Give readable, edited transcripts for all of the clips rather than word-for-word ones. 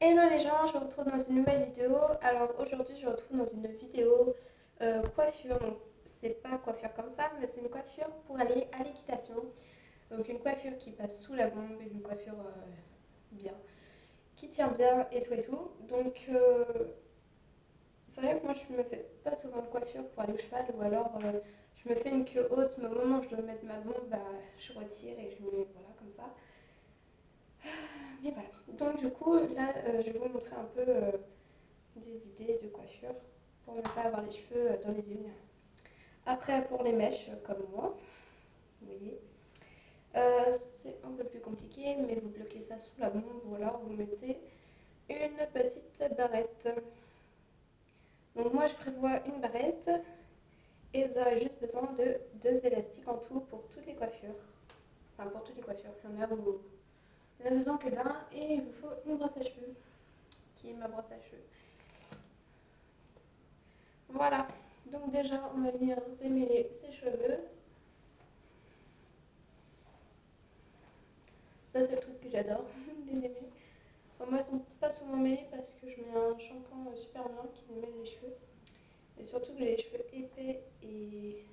Hello les gens, je vous retrouve dans une nouvelle vidéo. Alors aujourd'hui je vous retrouve dans une vidéo coiffure. Donc c'est pas coiffure comme ça, mais c'est une coiffure pour aller à l'équitation. Donc une coiffure qui passe sous la bombe, une coiffure bien, qui tient bien et tout et tout. Donc c'est vrai que moi je me fais pas souvent de coiffure pour aller au cheval ou alors je me fais une queue haute, mais au moment où je dois mettre ma bombe, bah, je retire et je me mets voilà comme ça. Mais voilà. Donc du coup là je vais vous montrer un peu des idées de coiffure pour ne pas avoir les cheveux dans les unes. Après, pour les mèches, comme moi, vous voyez, c'est un peu plus compliqué, mais vous bloquez ça sous la bombe ou alors vous mettez une petite barrette. Donc moi, je prévois une barrette et vous aurez juste besoin de deux élastiques en tout pour toutes les coiffures. Enfin, pour toutes les coiffures. Il y en a où vous n'avez besoin que d'un et il vous faut une brosse à cheveux, qui est ma brosse à cheveux. Voilà, donc déjà on va venir démêler ses cheveux. Ça c'est le truc que j'adore, les démêler. Enfin, moi ils sont pas souvent mêlés parce que je mets un shampoing super blanc qui démêle les cheveux. Et surtout que j'ai les cheveux épais et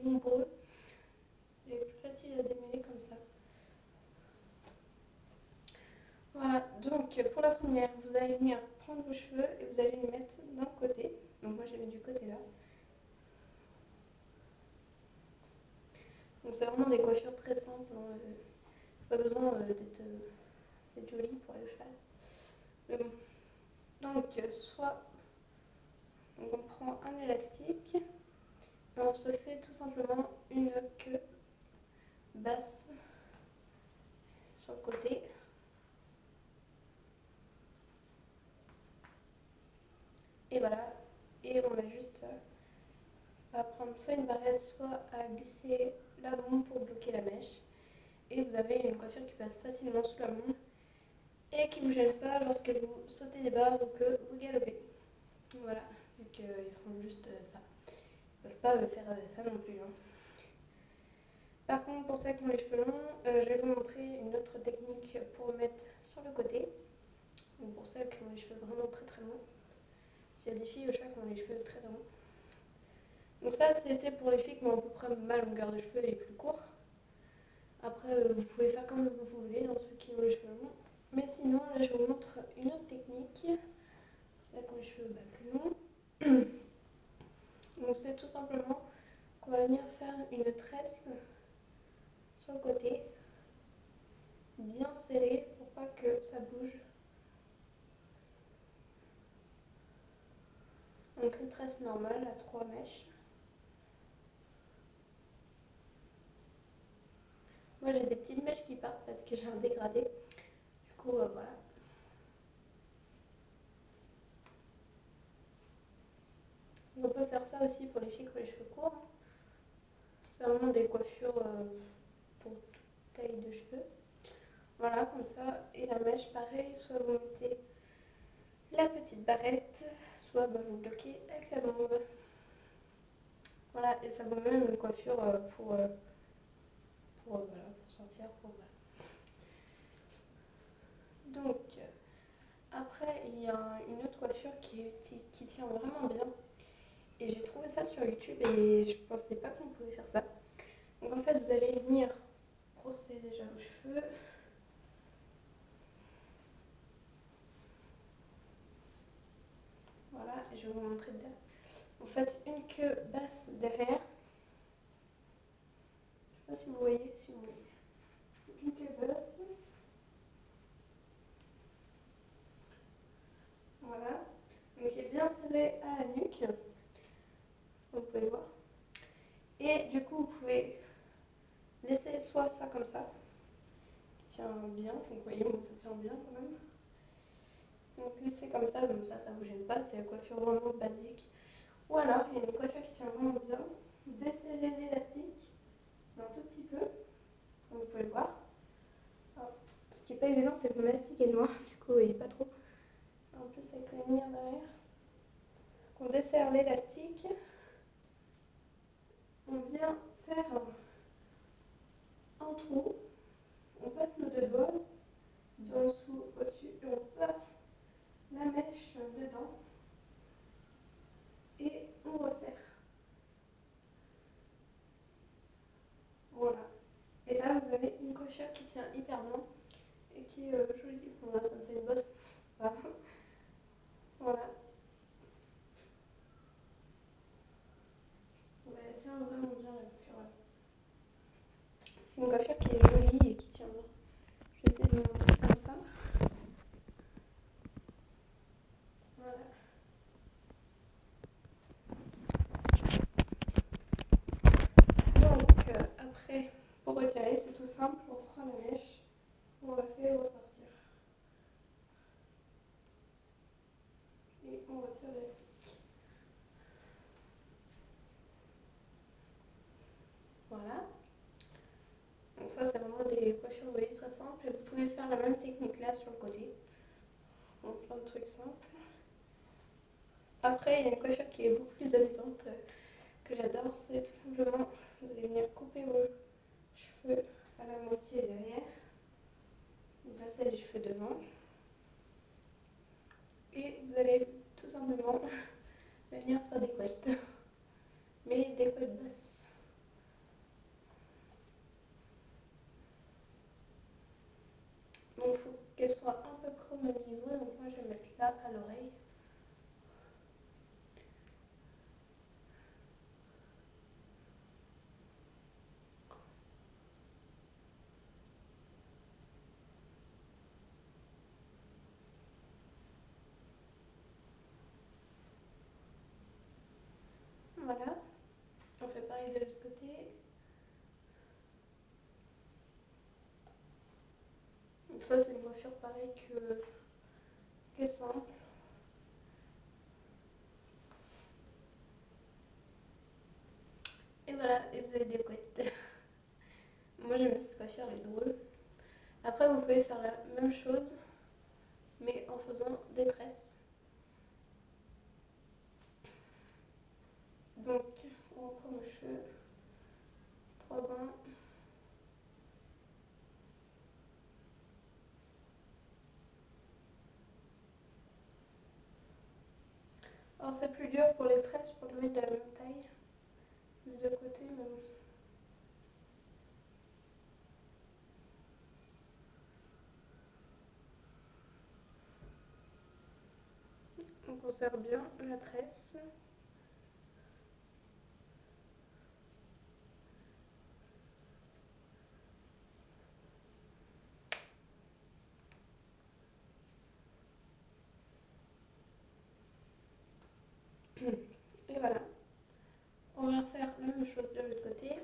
nombreux, c'est plus facile à démêler comme ça. Voilà, donc pour la première, vous allez venir prendre vos cheveux et vous allez les mettre d'un côté. Donc moi j'ai mis du côté là. Donc c'est vraiment des coiffures très simples, hein. Pas besoin d'être jolie pour aller au cheval. Mais bon. Donc soit on prend un élastique et on se fait tout simplement une queue basse sur le côté. Et voilà. Et on a juste à prendre soit une barrette, soit à glisser la bombe pour bloquer la mèche. Et vous avez une coiffure qui passe facilement sous la bombe et qui ne vous gêne pas lorsque vous sautez des barres ou que vous galopez. Voilà, vu qu'ils font juste ça. Ils ne peuvent pas faire ça non plus, hein. Par contre, pour celles qui ont les cheveux longs, je vais vous montrer une autre technique pour mettre sur le côté. Donc pour celles qui ont les cheveux vraiment très très longs. S'il y a des filles au cheval qui ont les cheveux très longs. Donc ça, c'était pour les filles qui ont à peu près ma longueur de cheveux et plus courts. Après, vous pouvez faire comme vous voulez, dans ceux qui ont les cheveux longs. Mais sinon, là, je vous montre une autre technique. Pour celles qui ont les cheveux plus longs. Donc c'est tout simplement qu'on va venir faire une tresse sur le côté, bien serrée pour pas que ça bouge. Donc une tresse normale à 3 mèches. Moi j'ai des petites mèches qui partent parce que j'ai un dégradé. Du coup voilà. On peut faire ça aussi pour les filles qui ont les cheveux courts, hein. C'est vraiment des coiffures pour toute taille de cheveux. Voilà, comme ça. Et la mèche, pareil, soit vous mettez la petite barrette, soit bah, vous bloquez avec la bombe. Voilà, et ça vous met une coiffure voilà, pour sortir. Voilà. Donc, après, il y a une autre coiffure qui tient vraiment bien. Et j'ai trouvé ça sur YouTube et je pensais pas qu'on pouvait faire ça. Donc en fait, vous allez venir brosser déjà vos cheveux. Voilà, et je vais vous montrer derrière. Vous faites une queue basse derrière. Je sais pas si vous voyez, si vous voyez. Une queue basse. Voilà. Donc qui est bien serrée à la nuque. Vous pouvez voir. Et du coup, vous pouvez laisser soit ça comme ça, qui tient bien. Donc vous voyez, bon, ça tient bien quand même. Donc laissez comme ça vous gêne pas, c'est la coiffure vraiment basique. Ou alors, il y a une coiffure qui tient vraiment bien. Vous desserrez l'élastique un tout petit peu, comme vous pouvez le voir. Alors, ce qui n'est pas évident, c'est que mon élastique est noir, du coup, il n'est pas trop. En plus, avec la lumière derrière. On desserre l'élastique. On vient faire un trou. On passe nos deux doigts en dessous, au-dessus, et on passe la mèche dedans et on resserre. Voilà. Et là, vous avez une coiffure qui tient hyper bien et qui est jolie. Bon, là, ça me fait une bosse. Voilà. Voilà. Ouais, elle tient vraiment bien la coiffure. C'est une coiffure qui est jolie et qui tient bien. Je vais essayer de vous montrer comme ça. Voilà. Donc, après, pour retirer, c'est tout simple. On prend la mèche, on la fait ressortir. Et on retire l'élastique. Voilà. Donc ça, c'est vraiment des coiffures, vous voyez, très simples. Et vous pouvez faire la même technique là sur le côté. Donc plein de trucs simples. Après, il y a une coiffure qui est beaucoup plus amusante, que j'adore. C'est tout simplement, vous allez venir couper vos cheveux à la moitié derrière. Vous passez les cheveux devant. Et vous allez tout simplement venir faire des couettes. Mais des couettes basses. Donc il faut qu'elles soient un peu près au même niveau. Donc moi, je vais mettre là à l'oreille. Voilà. On fait pareil de l'autre côté. Donc ça, c'est une coiffure pareille que simple. Et voilà, et vous avez des couettes. Moi, j'aime bien cette coiffure, elle est drôle. Après, vous pouvez faire la même chose, mais en faisant des tresses. Donc, on reprend nos cheveux, 3 bains. Alors, c'est plus dur pour les tresses pour le mettre de la même taille, des deux côtés, mais bon. On conserve bien la tresse. Et voilà. On va faire la même chose de l'autre côté.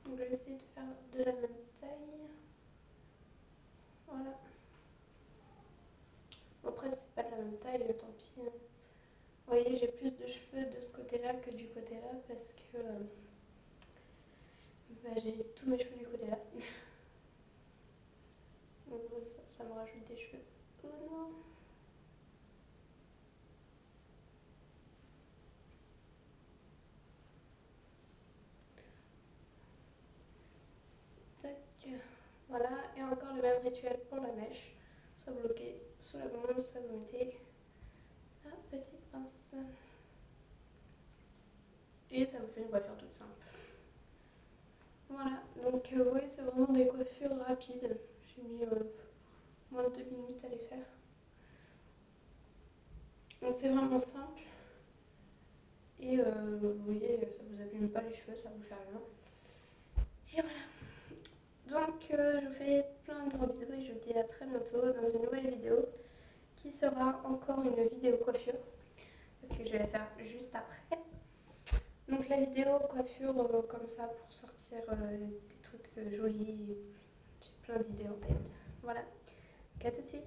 On va essayer de faire de la même taille. Voilà. Après, si c'est pas de la même taille, tant pis. Vous voyez, j'ai plus de cheveux de ce côté-là que du côté-là parce que j'ai tous mes cheveux du côté-là. Donc ça me rajoute des cheveux. Oh non. Tac. Voilà, et encore le même rituel pour la mèche. Soit bloqué sous la bombe, soit vous mettez la petite pince. Et ça vous fait une coiffure toute simple. Voilà, donc oui, c'est vraiment des coiffures rapides. J'ai mis moins de 2 minutes à les faire. Donc c'est vraiment simple. Et vous voyez, ça vous abîme pas les cheveux, ça vous fait rien. Et voilà. Donc je vous fais plein de gros bisous et je vous dis à très bientôt dans une nouvelle vidéo qui sera encore une vidéo coiffure parce que je vais la faire juste après. Donc la vidéo coiffure comme ça pour sortir des trucs jolis, j'ai plein d'idées en tête. Voilà, à tout de suite.